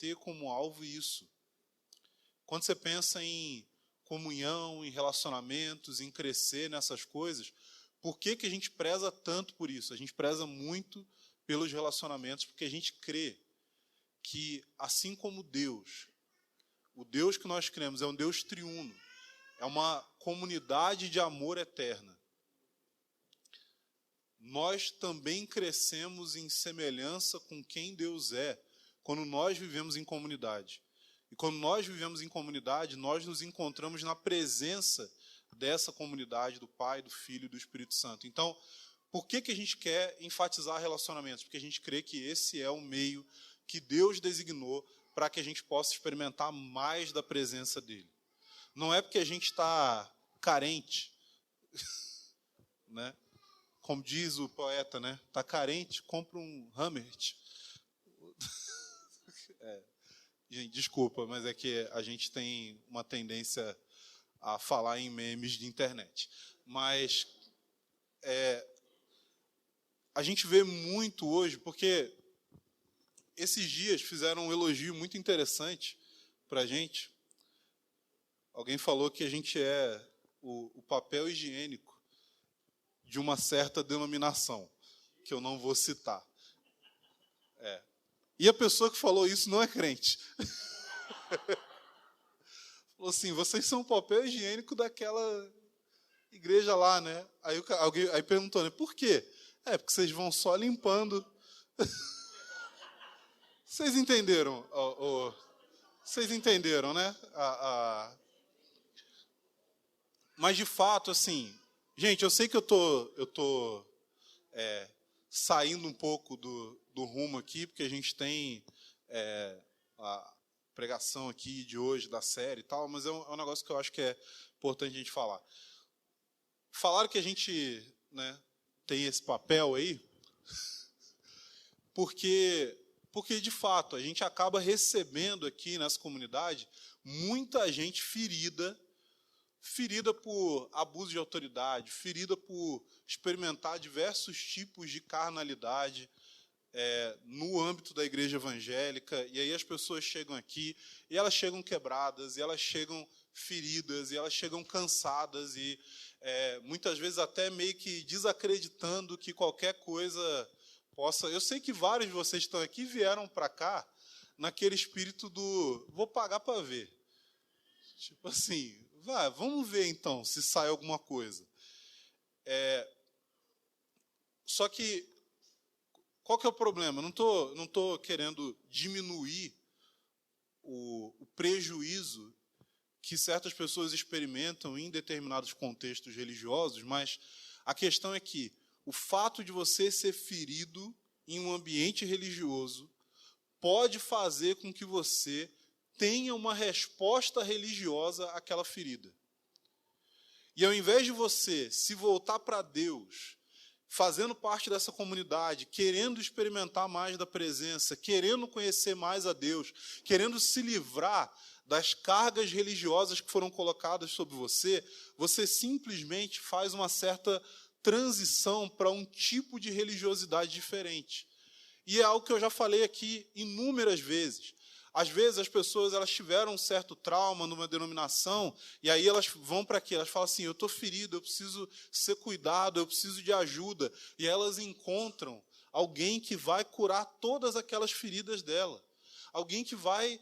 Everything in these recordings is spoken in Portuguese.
ter como alvo isso. Quando você pensa em comunhão, em relacionamentos, em crescer nessas coisas, por que a gente preza tanto por isso? A gente preza muito pelos relacionamentos, porque a gente crê que, assim como Deus, o Deus que nós cremos é um Deus triuno, é uma comunidade de amor eterna. Nós também crescemos em semelhança com quem Deus é, quando nós vivemos em comunidade. E quando nós vivemos em comunidade, nós nos encontramos na presença dessa comunidade, do Pai, do Filho e do Espírito Santo. Então, por que a gente quer enfatizar relacionamentos? Porque a gente crê que esse é o meio que Deus designou para que a gente possa experimentar mais da presença dele. Não é porque a gente está carente, né? Como diz o poeta, né? Está carente, compra um Hammer. Gente, desculpa, mas é que a gente tem uma tendência a falar em memes de internet. Mas a gente vê muito hoje, porque esses dias fizeram um elogio muito interessante para a gente. Alguém falou que a gente é o papel higiênico de uma certa denominação, que eu não vou citar. E a pessoa que falou isso não é crente. Falou assim, vocês são o papel higiênico daquela igreja lá, né? Aí perguntou, né, por quê? Porque vocês vão só limpando. Vocês entenderam? Vocês entenderam, né? Mas, de fato, assim... Gente, eu sei que eu tô saindo um pouco do rumo aqui, porque a gente tem a pregação aqui de hoje, da série e tal, mas é um negócio que eu acho que é importante a gente falar. Falaram que a gente, né, tem esse papel aí, porque, de fato, a gente acaba recebendo aqui nessa comunidade muita gente ferida por abuso de autoridade, ferida por experimentar diversos tipos de carnalidade no âmbito da igreja evangélica. E aí as pessoas chegam aqui, e elas chegam quebradas, e elas chegam feridas, e elas chegam cansadas, e muitas vezes até meio que desacreditando que qualquer coisa possa... Eu sei que vários de vocês estão aqui e vieram para cá naquele espírito do vou pagar para ver. Tipo assim... vamos ver, então, se sai alguma coisa. Só que, qual que é o problema? Não tô querendo diminuir o prejuízo que certas pessoas experimentam em determinados contextos religiosos, mas a questão é que o fato de você ser ferido em um ambiente religioso pode fazer com que você tenha uma resposta religiosa àquela ferida. E ao invés de você se voltar para Deus, fazendo parte dessa comunidade, querendo experimentar mais da presença, querendo conhecer mais a Deus, querendo se livrar das cargas religiosas que foram colocadas sobre você, você simplesmente faz uma certa transição para um tipo de religiosidade diferente. E é algo que eu já falei aqui inúmeras vezes. Às vezes as pessoas tiveram um certo trauma numa denominação, e aí elas vão para quê? Elas falam assim, eu estou ferido, eu preciso ser cuidado, eu preciso de ajuda. E elas encontram alguém que vai curar todas aquelas feridas dela. Alguém que vai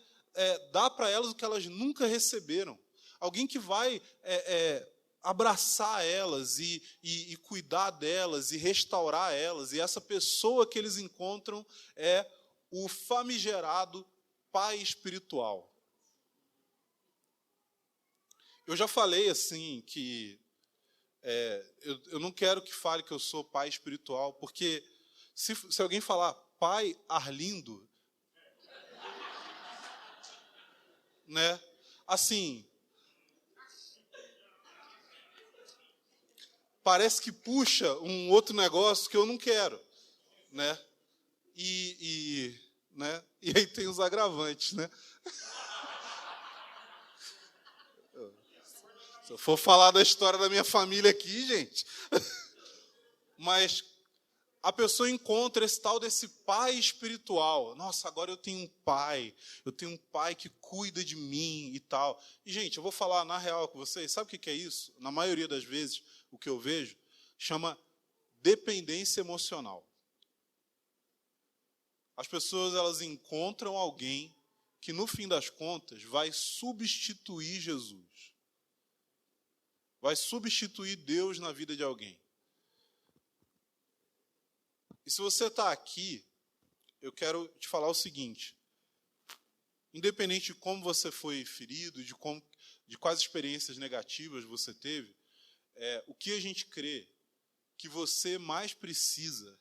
dar para elas o que elas nunca receberam. Alguém que vai abraçar elas e cuidar delas e restaurar elas. E essa pessoa que eles encontram é o famigerado pai espiritual. Eu já falei assim que eu não quero que fale que eu sou pai espiritual, porque se alguém falar pai Arlindo, né? Assim, parece que puxa um outro negócio que eu não quero, né? Né? E aí tem os agravantes, né? Se eu for falar da história da minha família aqui, gente. Mas a pessoa encontra esse tal desse pai espiritual. Nossa, agora eu tenho um pai que cuida de mim e tal. E, gente, eu vou falar na real com vocês, sabe o que é isso? Na maioria das vezes, o que eu vejo, chama dependência emocional. As pessoas, elas encontram alguém que, no fim das contas, vai substituir Jesus. Vai substituir Deus na vida de alguém. E se você está aqui, eu quero te falar o seguinte: independente de como você foi ferido, de quais experiências negativas você teve, o que a gente crê que você mais precisa,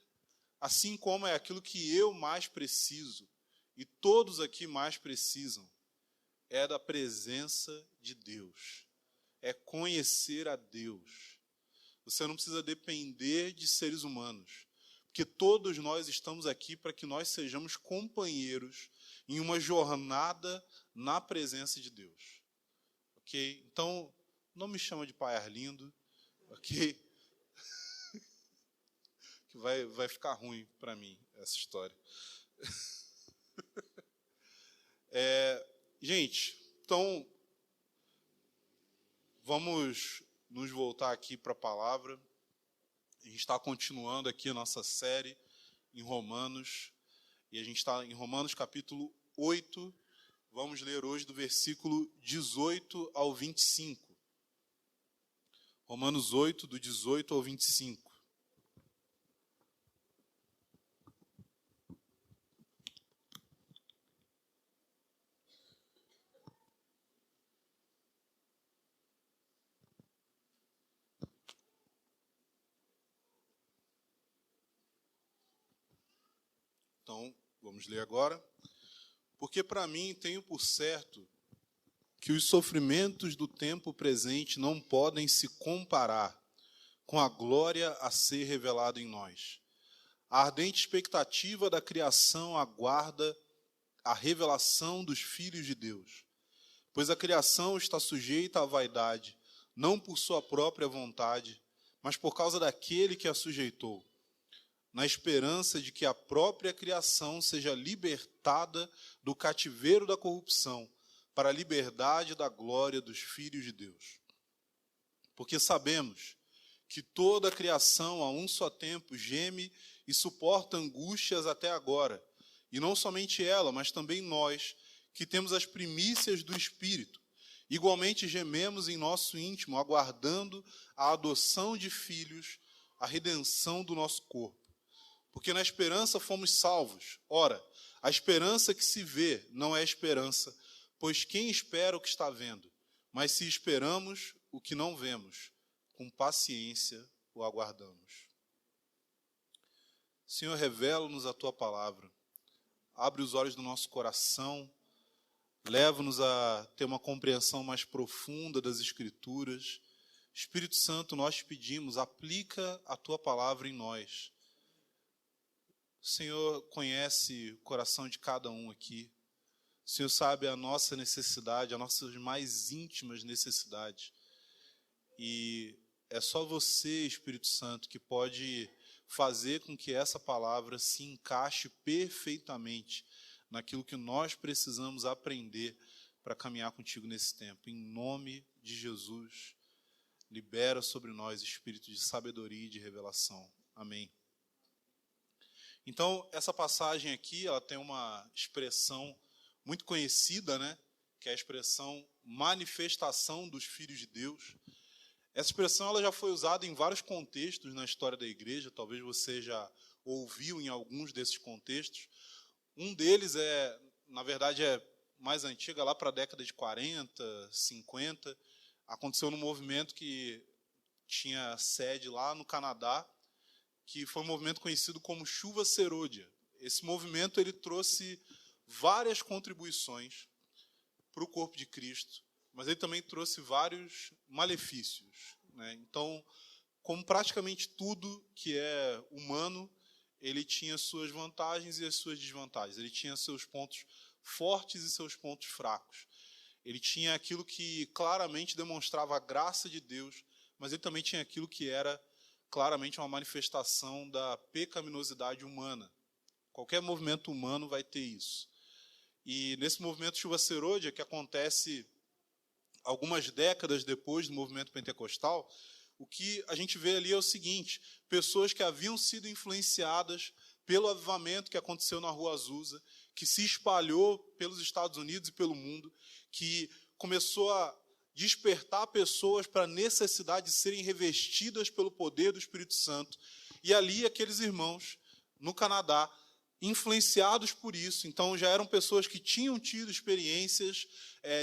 assim como é aquilo que eu mais preciso, e todos aqui mais precisam, é da presença de Deus. É conhecer a Deus. Você não precisa depender de seres humanos, porque todos nós estamos aqui para que nós sejamos companheiros em uma jornada na presença de Deus. Ok? Então, não me chama de pai Arlindo, ok? Que vai ficar ruim para mim essa história. Gente, então, vamos nos voltar aqui para a palavra. A gente está continuando aqui a nossa série em Romanos, e a gente está em Romanos capítulo 8, vamos ler hoje do versículo 18 ao 25. Romanos 8, do 18 ao 25. Então, vamos ler agora. Porque para mim tenho por certo que os sofrimentos do tempo presente não podem se comparar com a glória a ser revelada em nós. A ardente expectativa da criação aguarda a revelação dos filhos de Deus. Pois a criação está sujeita à vaidade, não por sua própria vontade, mas por causa daquele que a sujeitou, na esperança de que a própria criação seja libertada do cativeiro da corrupção, para a liberdade da glória dos filhos de Deus. Porque sabemos que toda a criação a um só tempo geme e suporta angústias até agora, e não somente ela, mas também nós, que temos as primícias do Espírito, igualmente gememos em nosso íntimo, aguardando a adoção de filhos, a redenção do nosso corpo. Porque na esperança fomos salvos. Ora, a esperança que se vê não é esperança, pois quem espera o que está vendo? Mas se esperamos o que não vemos, com paciência o aguardamos. Senhor, revela-nos a Tua palavra. Abre os olhos do nosso coração. Leva-nos a ter uma compreensão mais profunda das Escrituras. Espírito Santo, nós te pedimos, aplica a Tua palavra em nós. O Senhor conhece o coração de cada um aqui. O Senhor sabe a nossa necessidade, as nossas mais íntimas necessidades. E é só você, Espírito Santo, que pode fazer com que essa palavra se encaixe perfeitamente naquilo que nós precisamos aprender para caminhar contigo nesse tempo. Em nome de Jesus, libera sobre nós espírito de sabedoria e de revelação. Amém. Então, essa passagem aqui, ela tem uma expressão muito conhecida, né? Que é a expressão manifestação dos filhos de Deus. Essa expressão ela já foi usada em vários contextos na história da igreja, talvez você já ouviu em alguns desses contextos. Um deles na verdade, é mais antiga, lá para a década de 40, 50. Aconteceu num movimento que tinha sede lá no Canadá, que foi um movimento conhecido como Chuva Serôdia. Esse movimento ele trouxe várias contribuições para o corpo de Cristo, mas ele também trouxe vários malefícios, né? Então, como praticamente tudo que é humano, ele tinha suas vantagens e as suas desvantagens. Ele tinha seus pontos fortes e seus pontos fracos. Ele tinha aquilo que claramente demonstrava a graça de Deus, mas ele também tinha aquilo que era claramente uma manifestação da pecaminosidade humana. Qualquer movimento humano vai ter isso. E nesse movimento Chuva Serôdia, que acontece algumas décadas depois do movimento pentecostal, o que a gente vê ali é o seguinte: pessoas que haviam sido influenciadas pelo avivamento que aconteceu na Rua Azusa, que se espalhou pelos Estados Unidos e pelo mundo, que começou a despertar pessoas para a necessidade de serem revestidas pelo poder do Espírito Santo. E ali aqueles irmãos, no Canadá, influenciados por isso, então já eram pessoas que tinham tido experiências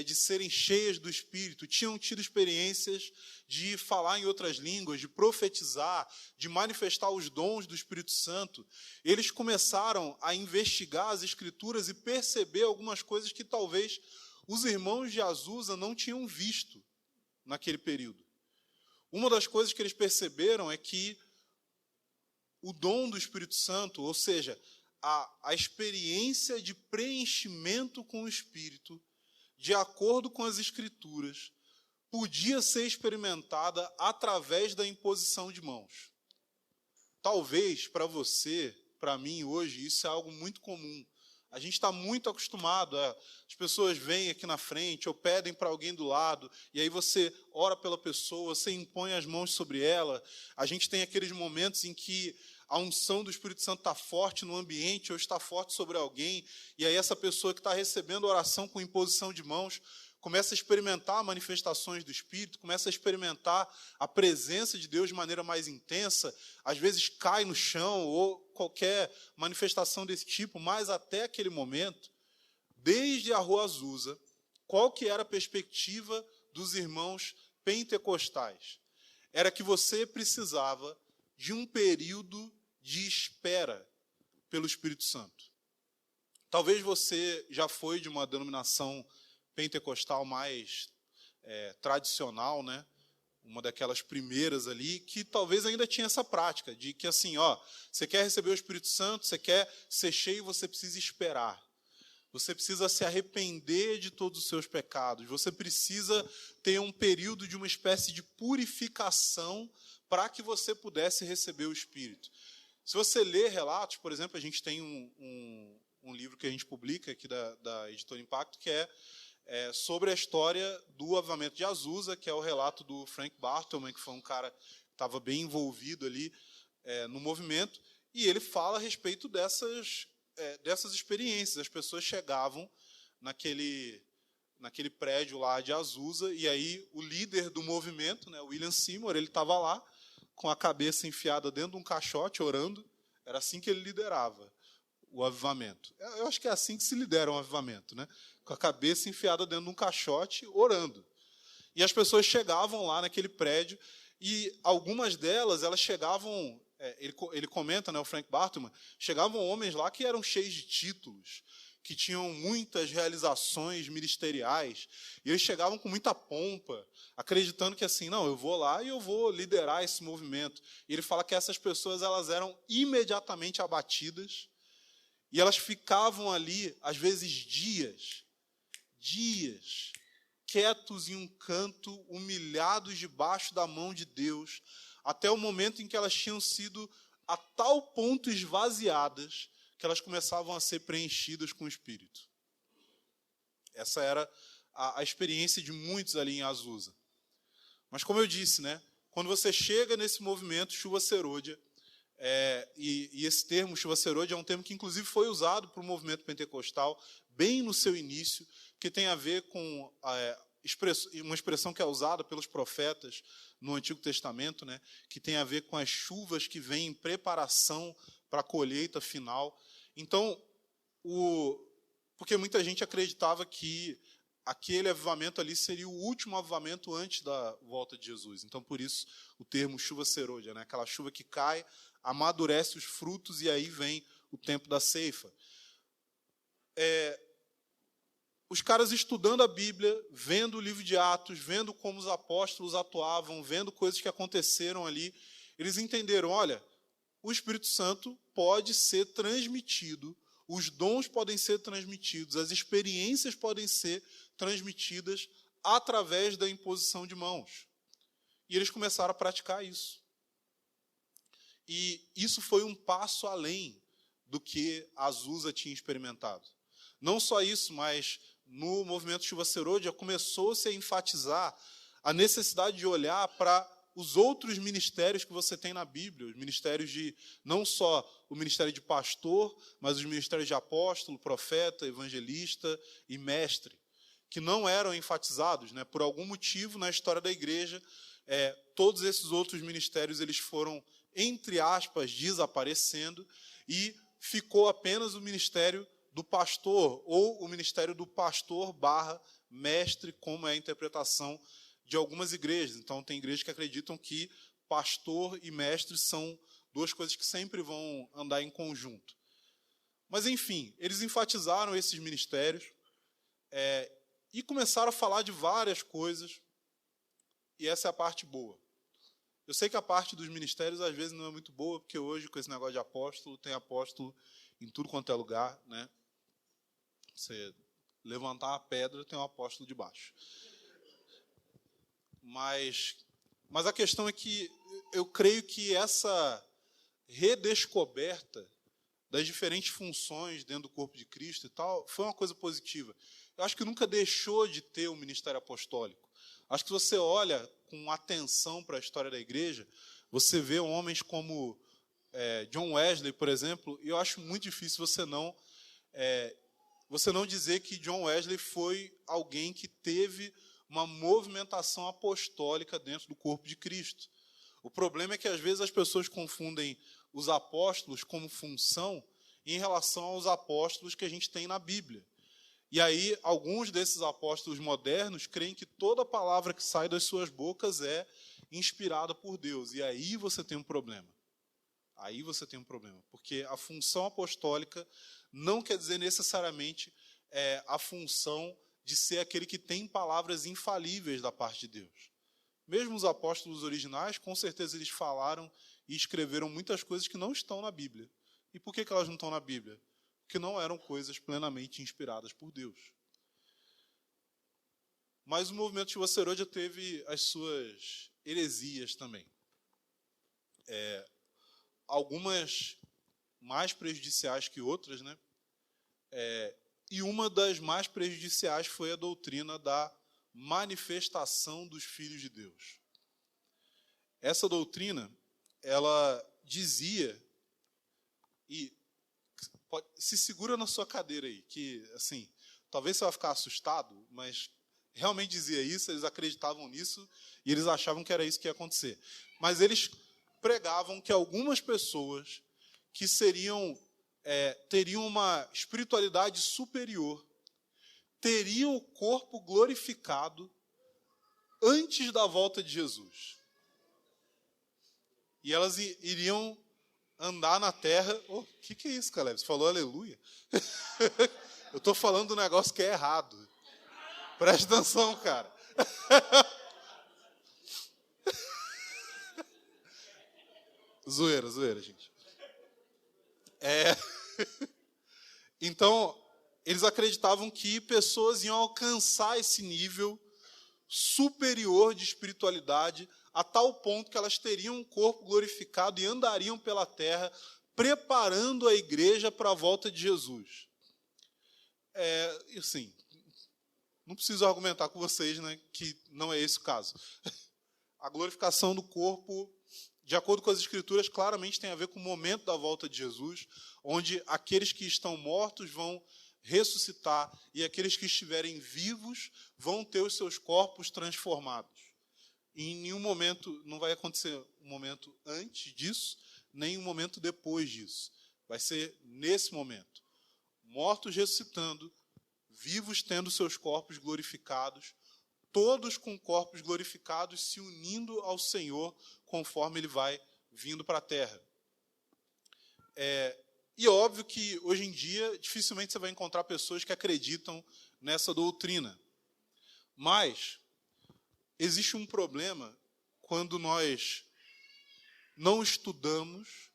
de serem cheias do Espírito, tinham tido experiências de falar em outras línguas, de profetizar, de manifestar os dons do Espírito Santo. Eles começaram a investigar as Escrituras e perceber algumas coisas que talvez os irmãos de Azusa não tinham visto naquele período. Uma das coisas que eles perceberam é que o dom do Espírito Santo, ou seja, a experiência de preenchimento com o Espírito, de acordo com as Escrituras, podia ser experimentada através da imposição de mãos. Talvez para você, para mim hoje, isso é algo muito comum. A gente está muito acostumado, as pessoas vêm aqui na frente ou pedem para alguém do lado, e aí você ora pela pessoa, você impõe as mãos sobre ela. A gente tem aqueles momentos em que a unção do Espírito Santo está forte no ambiente ou está forte sobre alguém, e aí essa pessoa que está recebendo oração com imposição de mãos começa a experimentar manifestações do Espírito, começa a experimentar a presença de Deus de maneira mais intensa, às vezes cai no chão ou qualquer manifestação desse tipo, mas até aquele momento, desde a Rua Azusa, qual que era a perspectiva dos irmãos pentecostais? Era que você precisava de um período de espera pelo Espírito Santo. Talvez você já foi de uma denominação pentecostal mais tradicional, né? Uma daquelas primeiras ali, que talvez ainda tinha essa prática, de que assim, você quer receber o Espírito Santo, você quer ser cheio, você precisa esperar. Você precisa se arrepender de todos os seus pecados. Você precisa ter um período de uma espécie de purificação para que você pudesse receber o Espírito. Se você ler relatos, por exemplo, a gente tem um livro que a gente publica aqui da Editora Impacto, que é sobre a história do avivamento de Azusa, que é o relato do Frank Bartleman, que foi um cara que estava bem envolvido ali no movimento, e ele fala a respeito dessas experiências. As pessoas chegavam naquele prédio lá de Azusa, e aí o líder do movimento, né, William Seymour, ele estava lá com a cabeça enfiada dentro de um caixote, orando. Era assim que ele liderava o avivamento. Eu acho que é assim que se lidera um avivamento, né? Com a cabeça enfiada dentro de um caixote, orando. E as pessoas chegavam lá naquele prédio, e algumas delas, elas chegavam, ele comenta, né, o Frank Bartleman, chegavam homens lá que eram cheios de títulos, que tinham muitas realizações ministeriais, e eles chegavam com muita pompa, acreditando que assim, não, eu vou lá e eu vou liderar esse movimento. E ele fala que essas pessoas, elas eram imediatamente abatidas, e elas ficavam ali, às vezes, dias, quietos em um canto, humilhados debaixo da mão de Deus, até o momento em que elas tinham sido a tal ponto esvaziadas que elas começavam a ser preenchidas com o Espírito. Essa era a experiência de muitos ali em Azusa. Mas, como eu disse, né, quando você chega nesse movimento Chuva Serôdia, e esse termo, Chuva Serôdia, é um termo que, inclusive, foi usado para o movimento pentecostal, bem no seu início, que tem a ver com uma expressão que é usada pelos profetas no Antigo Testamento, né, que tem a ver com as chuvas que vêm em preparação para a colheita final. Então, porque muita gente acreditava que aquele avivamento ali seria o último avivamento antes da volta de Jesus. Então, por isso, o termo Chuva Serôdia, né, aquela chuva que cai, amadurece os frutos e aí vem o tempo da ceifa. Os caras estudando a Bíblia, vendo o livro de Atos, vendo como os apóstolos atuavam, vendo coisas que aconteceram ali, eles entenderam, olha, o Espírito Santo pode ser transmitido, os dons podem ser transmitidos, as experiências podem ser transmitidas através da imposição de mãos. E eles começaram a praticar isso. E isso foi um passo além do que a Azusa tinha experimentado. Não só isso, mas no movimento Chuva Serôdia começou-se a enfatizar a necessidade de olhar para os outros ministérios que você tem na Bíblia, os ministérios de, não só o ministério de pastor, mas os ministérios de apóstolo, profeta, evangelista e mestre, que não eram enfatizados, né? Por algum motivo, na história da igreja, todos esses outros ministérios eles foram, entre aspas, desaparecendo, e ficou apenas o ministério do pastor, ou o ministério do pastor / mestre, como é a interpretação de algumas igrejas. Então, tem igrejas que acreditam que pastor e mestre são duas coisas que sempre vão andar em conjunto. Mas, enfim, eles enfatizaram esses ministérios e começaram a falar de várias coisas, e essa é a parte boa. Eu sei que a parte dos ministérios, às vezes, não é muito boa, porque hoje, com esse negócio de apóstolo, tem apóstolo em tudo quanto é lugar, né? Você levantar a pedra, tem um apóstolo debaixo. Mas a questão é que eu creio que essa redescoberta das diferentes funções dentro do corpo de Cristo e tal, foi uma coisa positiva. Eu acho que nunca deixou de ter o ministério apostólico. Acho que você olha com atenção para a história da igreja, você vê homens como John Wesley, por exemplo, e eu acho muito difícil você não dizer que John Wesley foi alguém que teve uma movimentação apostólica dentro do corpo de Cristo. O problema é que, às vezes, as pessoas confundem os apóstolos como função em relação aos apóstolos que a gente tem na Bíblia. E aí, alguns desses apóstolos modernos creem que toda palavra que sai das suas bocas é inspirada por Deus. E aí você tem um problema. Aí você tem um problema. Porque a função apostólica não quer dizer necessariamente a função de ser aquele que tem palavras infalíveis da parte de Deus. Mesmo os apóstolos originais, com certeza eles falaram e escreveram muitas coisas que não estão na Bíblia. E por que elas não estão na Bíblia? Porque não eram coisas plenamente inspiradas por Deus. Mas o movimento Chuva Serôdia teve as suas heresias também. Algumas mais prejudiciais que outras, né? E uma das mais prejudiciais foi a doutrina da manifestação dos filhos de Deus. Essa doutrina, ela dizia, e se segura na sua cadeira aí, que, assim, talvez você vai ficar assustado, mas realmente dizia isso, eles acreditavam nisso, e eles achavam que era isso que ia acontecer. Mas eles pregavam que algumas pessoas que teriam uma espiritualidade superior, teriam o corpo glorificado antes da volta de Jesus. E elas iriam andar na terra... O que é isso, Caleb? Você falou aleluia? Eu estou falando um negócio que é errado. Presta atenção, cara. Zoeira, gente. Então, eles acreditavam que pessoas iam alcançar esse nível superior de espiritualidade a tal ponto que elas teriam um corpo glorificado e andariam pela terra preparando a igreja para a volta de Jesus. Assim, não preciso argumentar com vocês, né, que não é esse o caso. A glorificação do corpo, de acordo com as Escrituras, claramente tem a ver com o momento da volta de Jesus, onde aqueles que estão mortos vão ressuscitar e aqueles que estiverem vivos vão ter os seus corpos transformados. E em nenhum momento, não vai acontecer um momento antes disso, nem um momento depois disso. Vai ser nesse momento. Mortos ressuscitando, vivos tendo seus corpos glorificados, todos com corpos glorificados se unindo ao Senhor conforme Ele vai vindo para a terra. E é óbvio que, hoje em dia, dificilmente você vai encontrar pessoas que acreditam nessa doutrina. Mas existe um problema quando nós não estudamos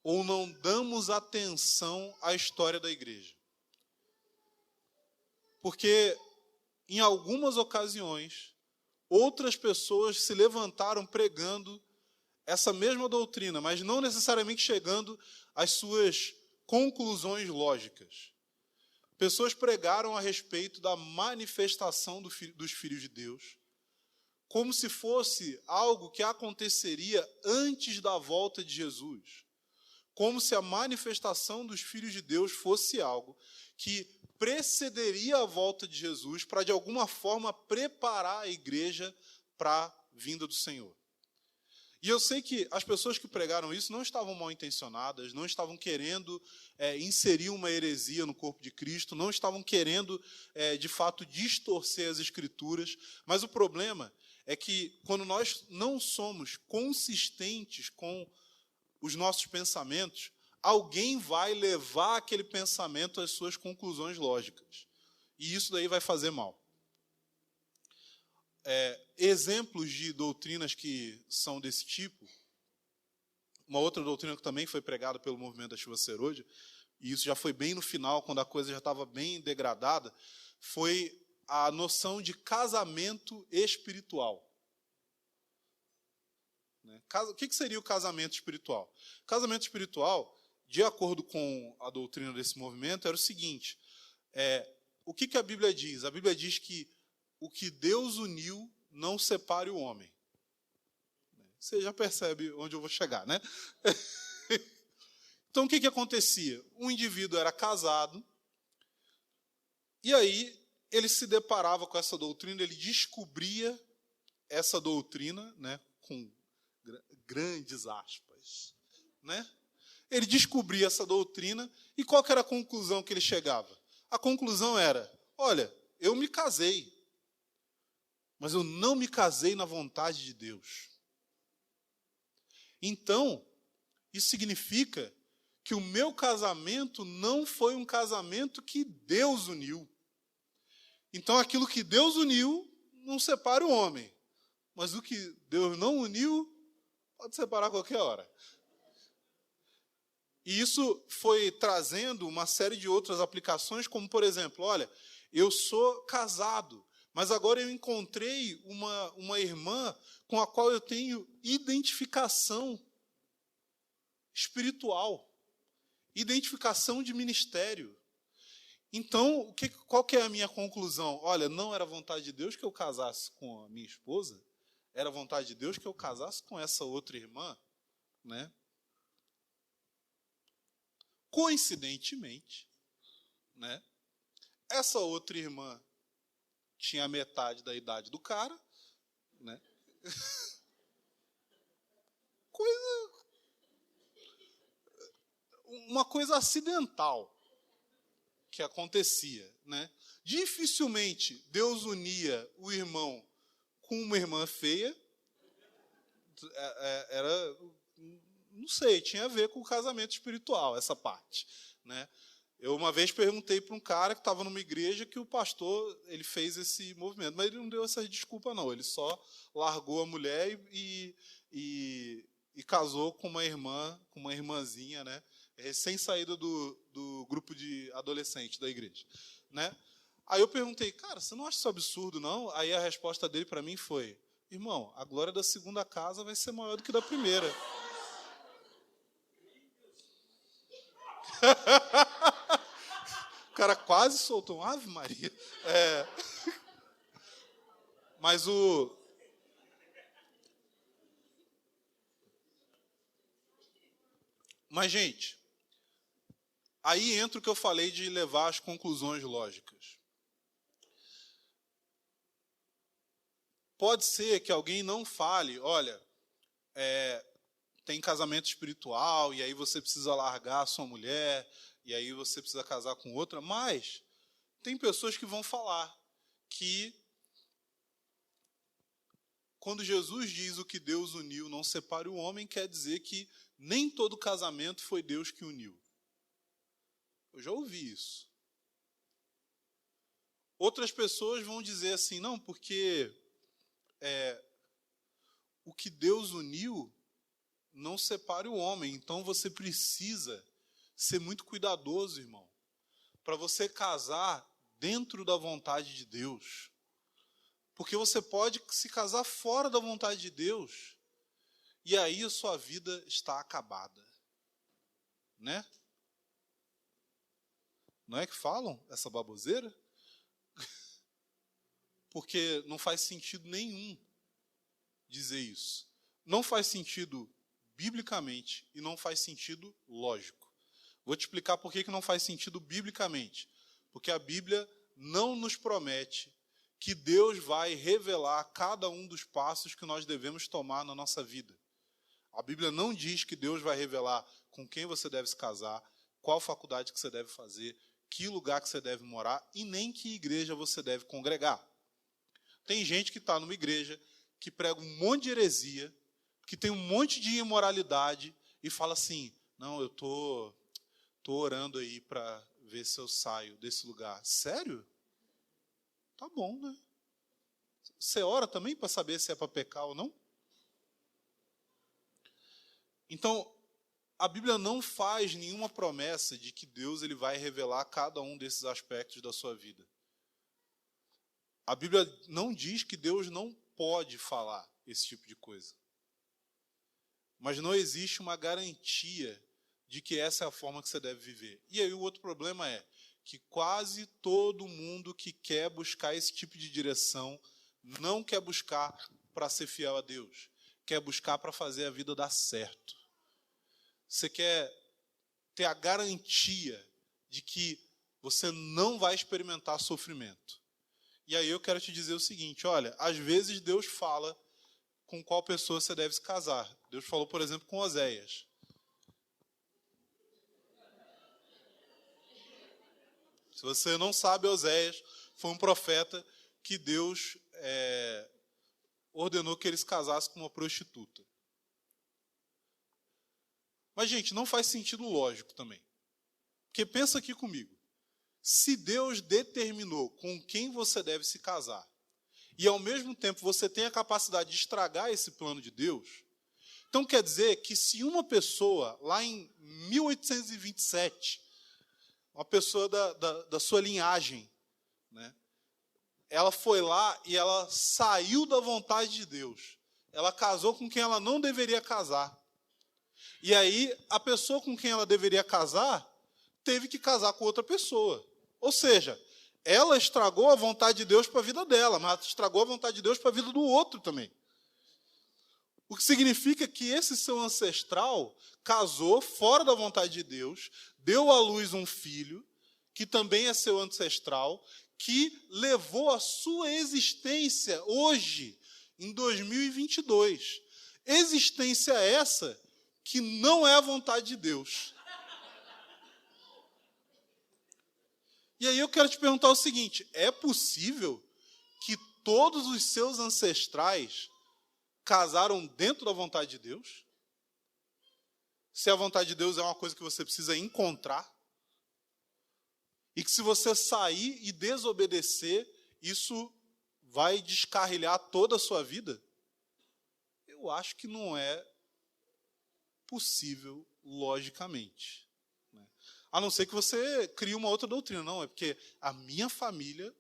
ou não damos atenção à história da igreja. Porque, em algumas ocasiões, outras pessoas se levantaram pregando essa mesma doutrina, mas não necessariamente chegando às suas conclusões lógicas. Pessoas pregaram a respeito da manifestação dos filhos de Deus, como se fosse algo que aconteceria antes da volta de Jesus. Como se a manifestação dos filhos de Deus fosse algo que precederia a volta de Jesus para, de alguma forma, preparar a igreja para a vinda do Senhor. E eu sei que as pessoas que pregaram isso não estavam mal intencionadas, não estavam querendo inserir uma heresia no corpo de Cristo, não estavam querendo, de fato, distorcer as Escrituras, mas o problema é que quando nós não somos consistentes com os nossos pensamentos, alguém vai levar aquele pensamento às suas conclusões lógicas. E isso daí vai fazer mal. Exemplos de doutrinas que são desse tipo, uma outra doutrina que também foi pregada pelo movimento da Chuva Serôdia, e isso já foi bem no final, quando a coisa já estava bem degradada, foi a noção de casamento espiritual. O que seria o casamento espiritual? O casamento espiritual, de acordo com a doutrina desse movimento, era o seguinte: o que a Bíblia diz? A Bíblia diz que o que Deus uniu não separe o homem. Você já percebe onde eu vou chegar, né? Então, o que acontecia? Um indivíduo era casado, e aí ele se deparava com essa doutrina, ele descobria essa doutrina, né, com grandes aspas, né? Ele descobria essa doutrina, e qual que era a conclusão que ele chegava? A conclusão era: olha, eu me casei, mas eu não me casei na vontade de Deus. Então, isso significa que o meu casamento não foi um casamento que Deus uniu. Então, aquilo que Deus uniu não separa o homem, mas o que Deus não uniu pode separar a qualquer hora. E isso foi trazendo uma série de outras aplicações, como, por exemplo, olha, eu sou casado, mas agora eu encontrei uma irmã com a qual eu tenho identificação espiritual, identificação de ministério. Então, qual que é a minha conclusão? Olha, não era vontade de Deus que eu casasse com a minha esposa, era vontade de Deus que eu casasse com essa outra irmã, né? Coincidentemente, né, essa outra irmã tinha a metade da idade do cara, né? Uma coisa acidental que acontecia, né? Dificilmente Deus unia o irmão com uma irmã feia. Não sei, tinha a ver com o casamento espiritual, essa parte, né? Eu uma vez perguntei para um cara que estava numa igreja que o pastor ele fez esse movimento, mas ele não deu essa desculpa, não. Ele só largou a mulher e casou com uma irmãzinha, né? Recém-saída do grupo de adolescentes da igreja, né? Aí eu perguntei, cara, você não acha isso absurdo, não? Aí a resposta dele para mim foi: irmão, a glória da segunda casa vai ser maior do que da primeira. O cara quase soltou um Ave Maria. Mas gente, aí entra o que eu falei de levar às conclusões lógicas. Pode ser que alguém não fale, olha, tem casamento espiritual, e aí você precisa largar a sua mulher, e aí você precisa casar com outra, mas tem pessoas que vão falar que quando Jesus diz o que Deus uniu, não separe o homem, quer dizer que nem todo casamento foi Deus que uniu. Eu já ouvi isso. Outras pessoas vão dizer assim, não, porque o que Deus uniu não separe o homem. Então você precisa ser muito cuidadoso, irmão, para você casar dentro da vontade de Deus. Porque você pode se casar fora da vontade de Deus e aí a sua vida está acabada. Né? Não é que falam essa baboseira? Porque não faz sentido nenhum dizer isso. Não faz sentido biblicamente e não faz sentido lógico. Vou te explicar por que não faz sentido biblicamente. Porque a Bíblia não nos promete que Deus vai revelar cada um dos passos que nós devemos tomar na nossa vida. A Bíblia não diz que Deus vai revelar com quem você deve se casar, qual faculdade que você deve fazer, que lugar que você deve morar e nem que igreja você deve congregar. Tem gente que está numa igreja, que prega um monte de heresia, que tem um monte de imoralidade e fala assim, não, eu tô orando aí para ver se eu saio desse lugar. Sério? Tá bom, né? Você ora também para saber se é para pecar ou não? Então, a Bíblia não faz nenhuma promessa de que Deus ele vai revelar cada um desses aspectos da sua vida. A Bíblia não diz que Deus não pode falar esse tipo de coisa. Mas não existe uma garantia de que essa é a forma que você deve viver. E aí o outro problema é que quase todo mundo que quer buscar esse tipo de direção não quer buscar para ser fiel a Deus, quer buscar para fazer a vida dar certo. Você quer ter a garantia de que você não vai experimentar sofrimento. E aí eu quero te dizer o seguinte, olha, às vezes Deus fala com qual pessoa você deve se casar. Deus falou, por exemplo, com Oséias. Se você não sabe, Oséias foi um profeta que Deus ordenou que ele se casasse com uma prostituta. Mas, gente, não faz sentido lógico também. Porque pensa aqui comigo. Se Deus determinou com quem você deve se casar, e ao mesmo tempo você tem a capacidade de estragar esse plano de Deus, então quer dizer que se uma pessoa, lá em 1827, uma pessoa da sua linhagem, né, ela foi lá e ela saiu da vontade de Deus, ela casou com quem ela não deveria casar, e aí a pessoa com quem ela deveria casar teve que casar com outra pessoa. Ou seja, ela estragou a vontade de Deus para a vida dela, mas estragou a vontade de Deus para a vida do outro também. O que significa que esse seu ancestral casou fora da vontade de Deus, deu à luz um filho, que também é seu ancestral, que levou a sua existência hoje, em 2022. Existência essa que não é a vontade de Deus. E aí eu quero te perguntar o seguinte, é possível que todos os seus ancestrais casaram dentro da vontade de Deus? Se a vontade de Deus é uma coisa que você precisa encontrar, e que se você sair e desobedecer, isso vai descarrilhar toda a sua vida? Eu acho que não é possível logicamente. A não ser que você crie uma outra doutrina. Não, é porque a minha família,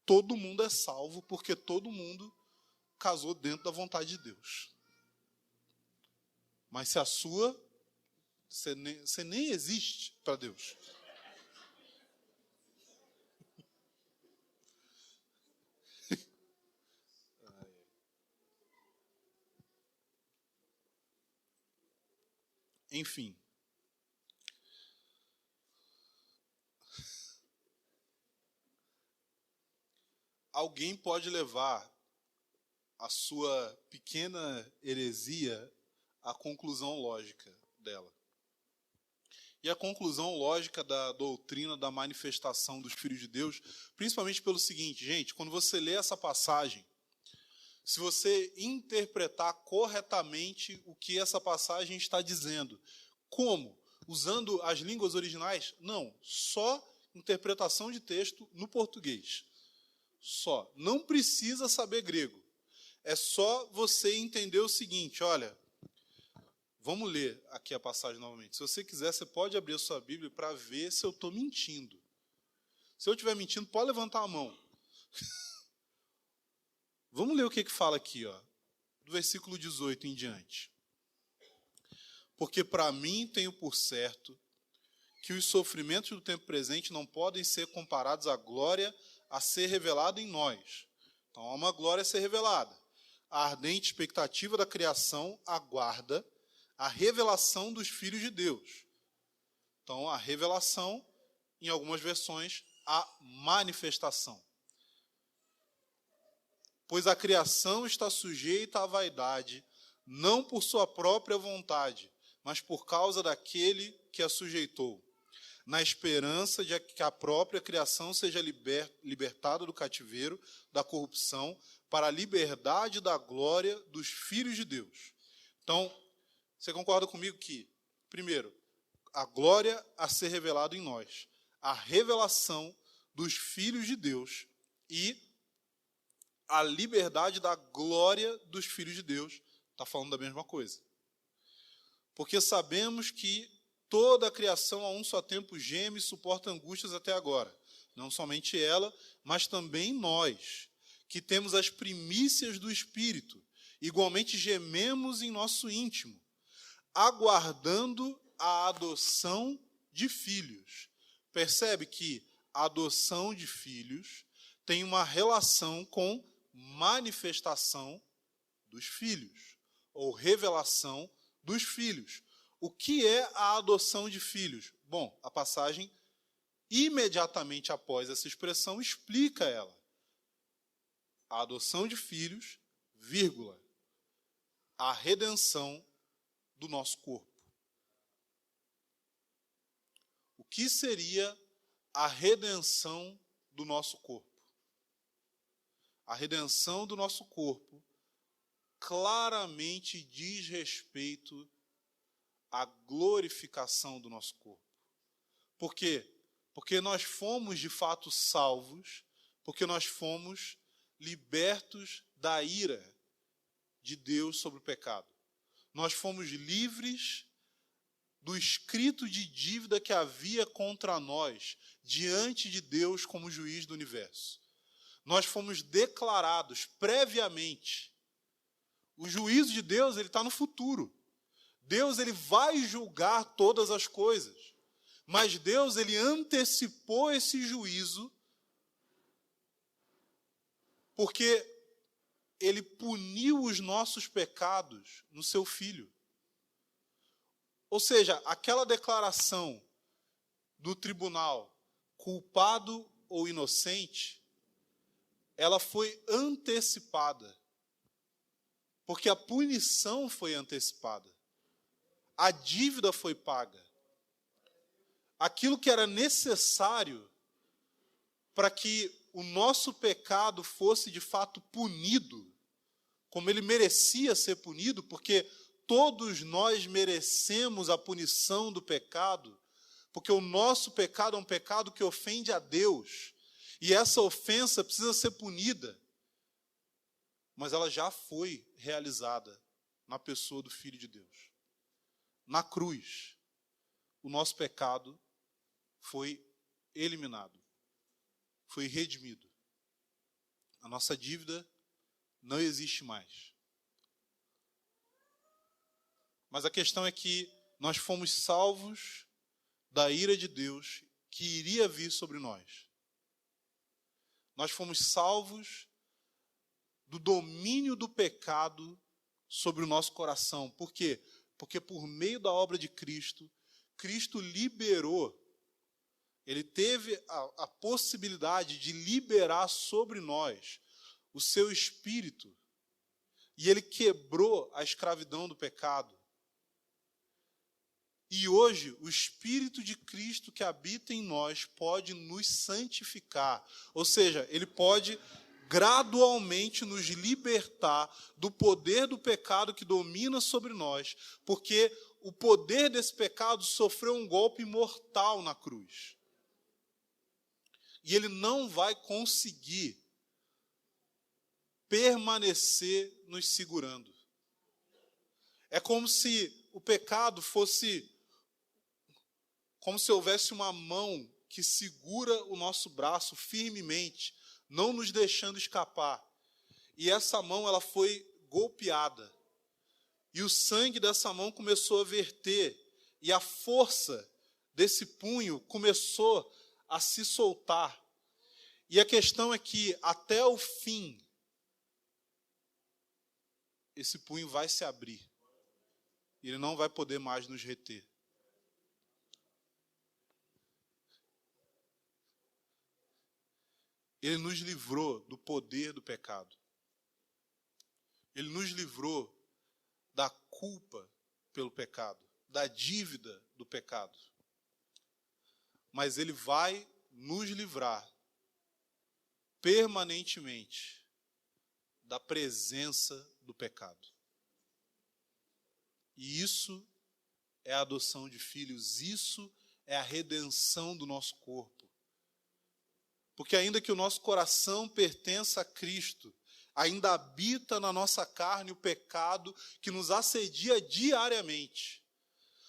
todo mundo é salvo, porque todo mundo casou dentro da vontade de Deus. Mas se a sua, você nem existe para Deus. Enfim. Alguém pode levar a sua pequena heresia à conclusão lógica dela. E a conclusão lógica da doutrina da manifestação dos filhos de Deus, principalmente pelo seguinte, gente, quando você lê essa passagem, se você interpretar corretamente o que essa passagem está dizendo, como? Usando as línguas originais? Não, só interpretação de texto no português. Só. Não precisa saber grego. É só você entender o seguinte, olha, vamos ler aqui a passagem novamente. Se você quiser, você pode abrir a sua Bíblia para ver se eu estou mentindo. Se eu estiver mentindo, pode levantar a mão. Vamos ler o que fala aqui, ó, do versículo 18 em diante. porque para mim tenho por certo que os sofrimentos do tempo presente não podem ser comparados à glória a ser revelada em nós. Então, há uma glória a ser revelada. A ardente expectativa da criação aguarda a revelação dos filhos de Deus. Então, a revelação, em algumas versões, a manifestação. Pois a criação está sujeita à vaidade, não por sua própria vontade, mas por causa daquele que a sujeitou, na esperança de que a própria criação seja libertada do cativeiro, da corrupção, para a liberdade da glória dos filhos de Deus. Então, você concorda comigo que, primeiro, a glória a ser revelada em nós, a revelação dos filhos de Deus e a liberdade da glória dos filhos de Deus, está falando da mesma coisa. Porque sabemos que toda a criação a um só tempo geme e suporta angústias até agora. Não somente ela, mas também nós, que temos as primícias do Espírito, igualmente gememos em nosso íntimo, aguardando a adoção de filhos. Percebe que a adoção de filhos tem uma relação com manifestação dos filhos, ou revelação dos filhos. O que é a adoção de filhos? Bom, a passagem, imediatamente após essa expressão, explica ela. A adoção de filhos, vírgula, a redenção do nosso corpo. O que seria a redenção do nosso corpo? A redenção do nosso corpo claramente diz respeito à glorificação do nosso corpo. Por quê? Porque nós fomos de fato salvos, porque nós fomos libertos da ira de Deus sobre o pecado. Nós fomos livres do escrito de dívida que havia contra nós diante de Deus como juiz do universo. Nós fomos declarados previamente. O juízo de Deus ele está no futuro. Deus ele vai julgar todas as coisas. Mas Deus ele antecipou esse juízo porque ele puniu os nossos pecados no seu Filho. Ou seja, aquela declaração do tribunal, culpado ou inocente, ela foi antecipada. Porque a punição foi antecipada. A dívida foi paga. Aquilo que era necessário para que o nosso pecado fosse de fato punido, como ele merecia ser punido, porque todos nós merecemos a punição do pecado, porque o nosso pecado é um pecado que ofende a Deus, e essa ofensa precisa ser punida. Mas ela já foi realizada na pessoa do Filho de Deus. Na cruz, o nosso pecado foi eliminado, foi redimido. A nossa dívida não existe mais. Mas a questão é que nós fomos salvos da ira de Deus que iria vir sobre nós. Nós fomos salvos do domínio do pecado sobre o nosso coração. Por quê? Porque por meio da obra de Cristo, Cristo liberou, ele teve a possibilidade de liberar sobre nós o seu Espírito, e ele quebrou a escravidão do pecado. E hoje, o Espírito de Cristo que habita em nós pode nos santificar, ou seja, ele pode gradualmente nos libertar do poder do pecado que domina sobre nós, porque o poder desse pecado sofreu um golpe mortal na cruz. E ele não vai conseguir permanecer nos segurando. É como se o pecado fosse, como se houvesse uma mão que segura o nosso braço firmemente, não nos deixando escapar. E essa mão ela foi golpeada. e o sangue dessa mão começou a verter, e a força desse punho começou a se soltar. E a questão é que, até o fim, esse punho vai se abrir. Ele não vai poder mais nos reter. Ele nos livrou do poder do pecado. Ele nos livrou da culpa pelo pecado, da dívida do pecado. Mas Ele vai nos livrar permanentemente da presença do pecado. E isso é a adoção de filhos, isso é a redenção do nosso corpo. Porque ainda que o nosso coração pertença a Cristo, ainda habita na nossa carne o pecado que nos assedia diariamente.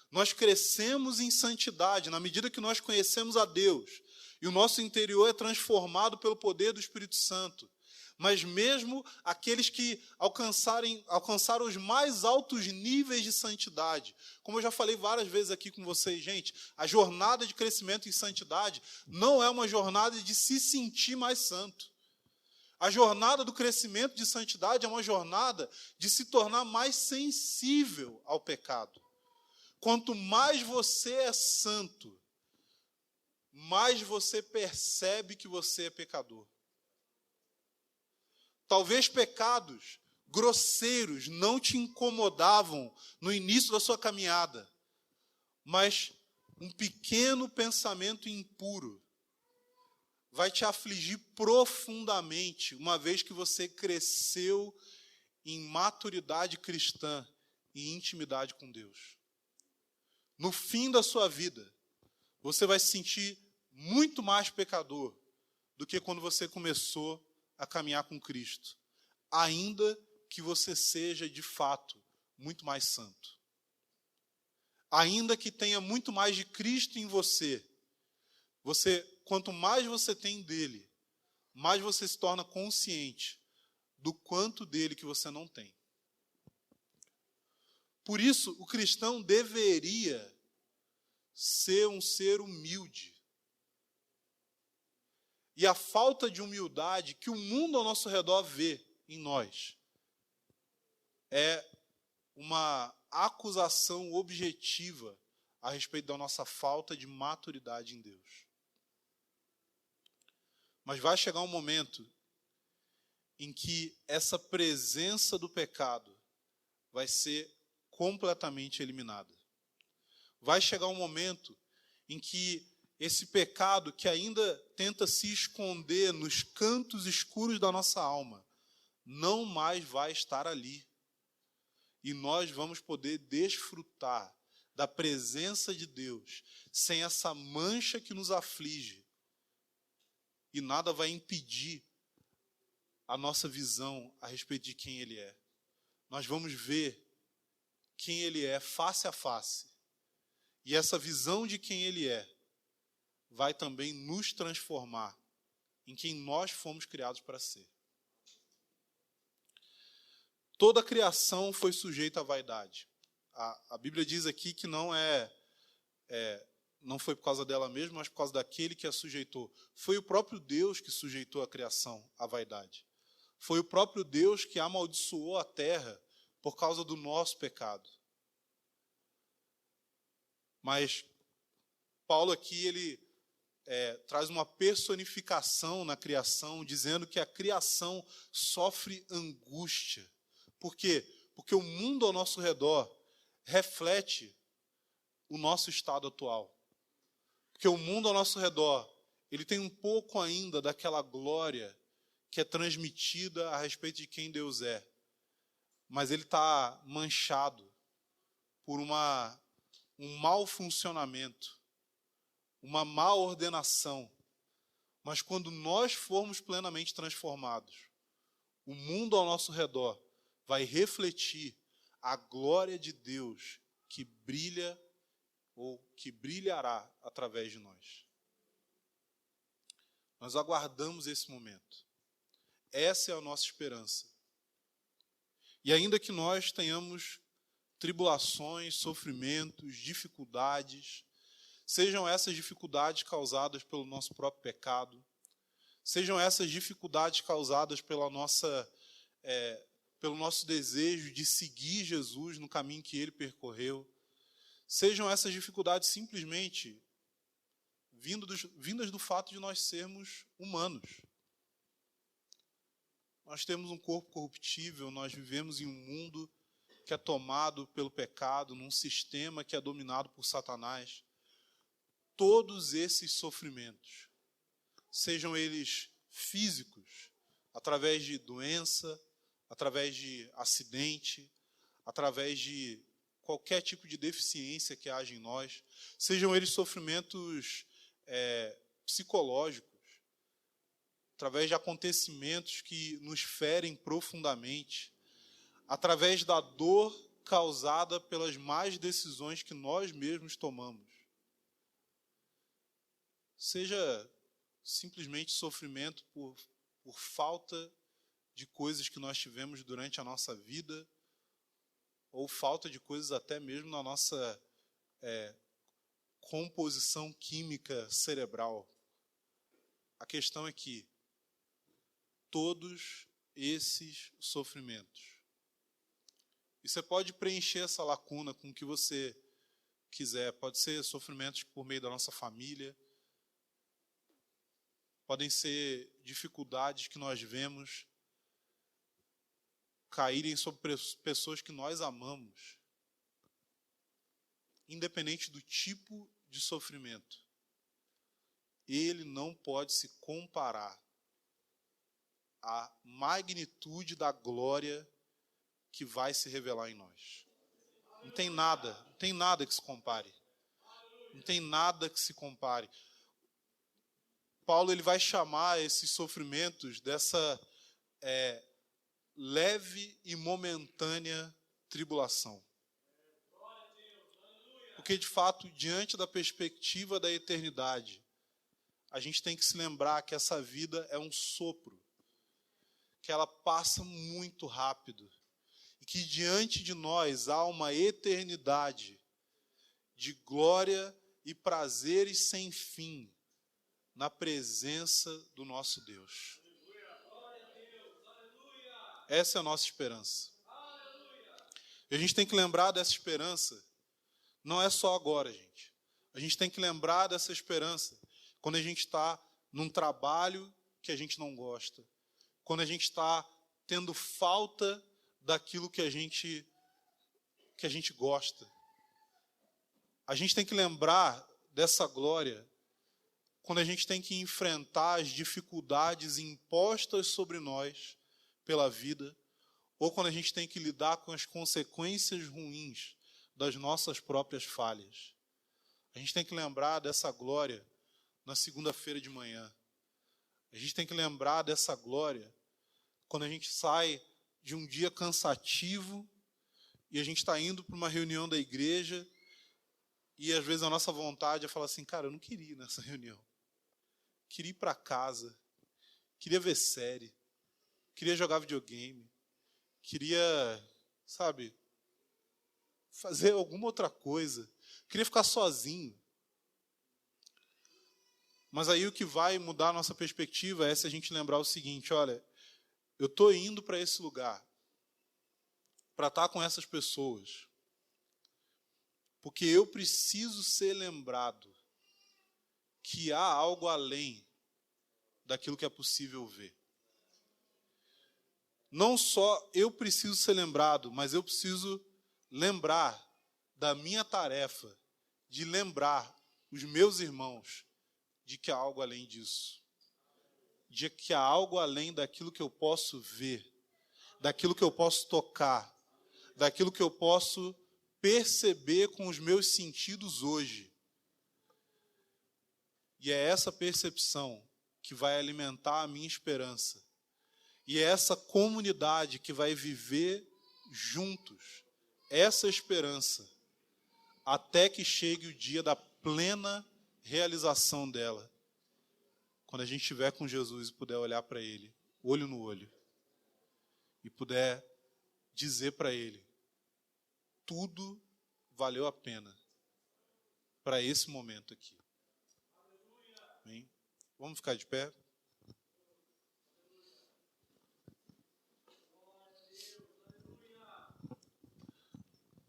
Nós crescemos em santidade na medida que nós conhecemos a Deus, e o nosso interior é transformado pelo poder do Espírito Santo. Mas mesmo aqueles que alcançaram os mais altos níveis de santidade, como eu já falei várias vezes aqui com vocês, gente, a jornada de crescimento em santidade não é uma jornada de se sentir mais santo. A jornada do crescimento de santidade é uma jornada de se tornar mais sensível ao pecado. Quanto mais você é santo, mais você percebe que você é pecador. Talvez pecados grosseiros não te incomodavam no início da sua caminhada, mas um pequeno pensamento impuro vai te afligir profundamente, uma vez que você cresceu em maturidade cristã e intimidade com Deus. No fim da sua vida, você vai se sentir muito mais pecador do que quando você começou a caminhar com Cristo, ainda que você seja, de fato, muito mais santo. Ainda que tenha muito mais de Cristo em você, quanto mais você tem dele, mais você se torna consciente do quanto dele que você não tem. Por isso, o cristão deveria ser um ser humilde. E a falta de humildade que o mundo ao nosso redor vê em nós é uma acusação objetiva a respeito da nossa falta de maturidade em Deus. Mas vai chegar um momento em que essa presença do pecado vai ser completamente eliminada. Vai chegar um momento em que esse pecado que ainda tenta se esconder nos cantos escuros da nossa alma, não mais vai estar ali. E nós vamos poder desfrutar da presença de Deus, sem essa mancha que nos aflige. E nada vai impedir a nossa visão a respeito de quem Ele é. Nós vamos ver quem Ele é face a face. E essa visão de quem Ele é vai também nos transformar em quem nós fomos criados para ser. Toda a criação foi sujeita à vaidade. A Bíblia diz aqui que não foi por causa dela mesma, mas por causa daquele que a sujeitou. Foi o próprio Deus que sujeitou a criação à vaidade. Foi o próprio Deus que amaldiçoou a terra por causa do nosso pecado. Mas Paulo aqui, ele traz uma personificação na criação, dizendo que a criação sofre angústia. Por quê? Porque o mundo ao nosso redor reflete o nosso estado atual. Porque o mundo ao nosso redor, ele tem um pouco ainda daquela glória que é transmitida a respeito de quem Deus é. Mas ele está manchado por um mau funcionamento, uma má ordenação. Mas quando nós formos plenamente transformados, o mundo ao nosso redor vai refletir a glória de Deus que brilha ou que brilhará através de nós. Nós aguardamos esse momento. Essa é a nossa esperança. E ainda que nós tenhamos tribulações, sofrimentos, dificuldades, sejam essas dificuldades causadas pelo nosso próprio pecado, sejam essas dificuldades causadas pelo nosso desejo de seguir Jesus no caminho que ele percorreu, sejam essas dificuldades simplesmente vindas do fato de nós sermos humanos. Nós temos um corpo corruptível, nós vivemos em um mundo que é tomado pelo pecado, num sistema que é dominado por Satanás. Todos esses sofrimentos, sejam eles físicos, através de doença, através de acidente, através de qualquer tipo de deficiência que haja em nós, sejam eles sofrimentos psicológicos, através de acontecimentos que nos ferem profundamente, através da dor causada pelas más decisões que nós mesmos tomamos. Seja simplesmente sofrimento por falta de coisas que nós tivemos durante a nossa vida, ou falta de coisas até mesmo na nossa composição química cerebral. A questão é que todos esses sofrimentos, e você pode preencher essa lacuna com o que você quiser, pode ser sofrimentos por meio da nossa família, podem ser dificuldades que nós vemos caírem sobre pessoas que nós amamos, independente do tipo de sofrimento, ele não pode se comparar à magnitude da glória que vai se revelar em nós. Não tem nada que se compare. Não tem nada que se compare. Paulo ele vai chamar esses sofrimentos dessa leve e momentânea tribulação. Porque, de fato, diante da perspectiva da eternidade, a gente tem que se lembrar que essa vida é um sopro, que ela passa muito rápido, e que diante de nós há uma eternidade de glória e prazeres sem fim na presença do nosso Deus. Essa é a nossa esperança. E a gente tem que lembrar dessa esperança, não é só agora, gente. A gente tem que lembrar dessa esperança quando a gente está num trabalho que a gente não gosta, quando a gente está tendo falta daquilo que a gente gosta. A gente tem que lembrar dessa glória quando a gente tem que enfrentar as dificuldades impostas sobre nós pela vida, ou quando a gente tem que lidar com as consequências ruins das nossas próprias falhas. A gente tem que lembrar dessa glória na segunda-feira de manhã. A gente tem que lembrar dessa glória quando a gente sai de um dia cansativo e a gente está indo para uma reunião da igreja e às vezes a nossa vontade é falar assim, cara, eu não queria ir nessa reunião. Queria ir para casa, queria ver série, queria jogar videogame, queria, fazer alguma outra coisa, queria ficar sozinho. Mas aí o que vai mudar a nossa perspectiva é se a gente lembrar o seguinte, olha, eu estou indo para esse lugar, para estar com essas pessoas, porque eu preciso ser lembrado que há algo além daquilo que é possível ver. Não só eu preciso ser lembrado, mas eu preciso lembrar da minha tarefa de lembrar os meus irmãos de que há algo além disso. De que há algo além daquilo que eu posso ver, daquilo que eu posso tocar, daquilo que eu posso perceber com os meus sentidos hoje. E é essa percepção que vai alimentar a minha esperança. E é essa comunidade que vai viver juntos essa esperança até que chegue o dia da plena realização dela. Quando a gente estiver com Jesus e puder olhar para Ele, olho no olho, e puder dizer para Ele tudo valeu a pena para esse momento aqui. Amém? Vamos ficar de pé?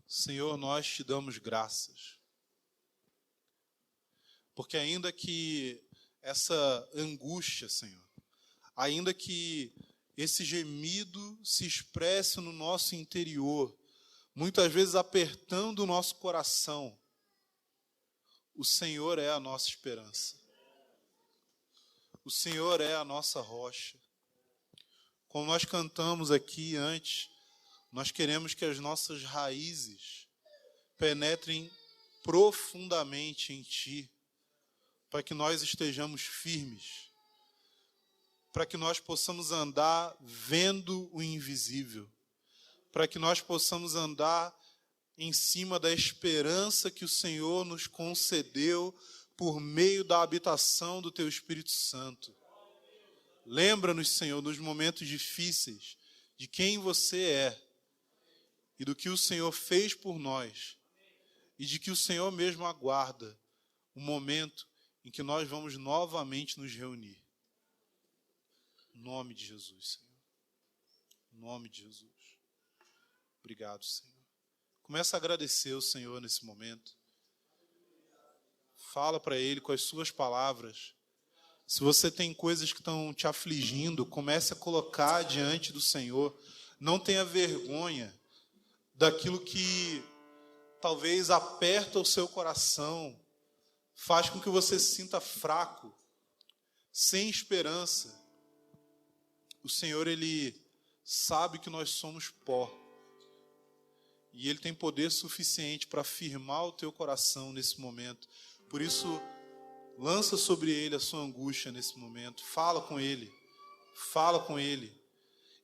Senhor, nós te damos graças, porque ainda que essa angústia, Senhor, ainda que esse gemido se expresse no nosso interior, muitas vezes apertando o nosso coração, o Senhor é a nossa esperança. O Senhor é a nossa rocha. Como nós cantamos aqui antes, nós queremos que as nossas raízes penetrem profundamente em Ti, para que nós estejamos firmes, para que nós possamos andar vendo o invisível, para que nós possamos andar em cima da esperança que o Senhor nos concedeu por meio da habitação do Teu Espírito Santo. Lembra-nos, Senhor, nos momentos difíceis, de quem Você é, e do que o Senhor fez por nós, e de que o Senhor mesmo aguarda o momento em que nós vamos novamente nos reunir. Em nome de Jesus, Senhor. Em nome de Jesus. Obrigado, Senhor. Começa a agradecer o Senhor nesse momento. Fala para Ele com as suas palavras. Se você tem coisas que estão te afligindo, comece a colocar diante do Senhor. Não tenha vergonha daquilo que talvez aperta o seu coração, faz com que você se sinta fraco, sem esperança. O Senhor, Ele sabe que nós somos pó. E Ele tem poder suficiente para firmar o teu coração nesse momento. Por isso, lança sobre Ele a sua angústia nesse momento. Fala com Ele. Fala com Ele.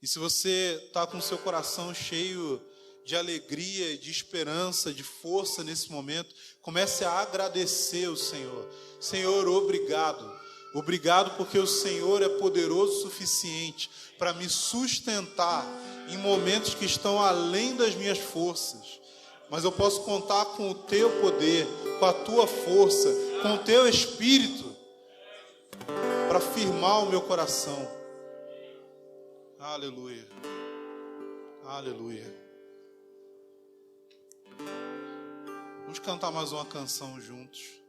E se você está com o seu coração cheio de alegria, de esperança, de força nesse momento, comece a agradecer o Senhor. Senhor, obrigado. Obrigado porque o Senhor é poderoso o suficiente para me sustentar em momentos que estão além das minhas forças. Mas eu posso contar com o Teu poder, com a Tua força, com o Teu Espírito para firmar o meu coração. Aleluia. Aleluia. Vamos cantar mais uma canção juntos.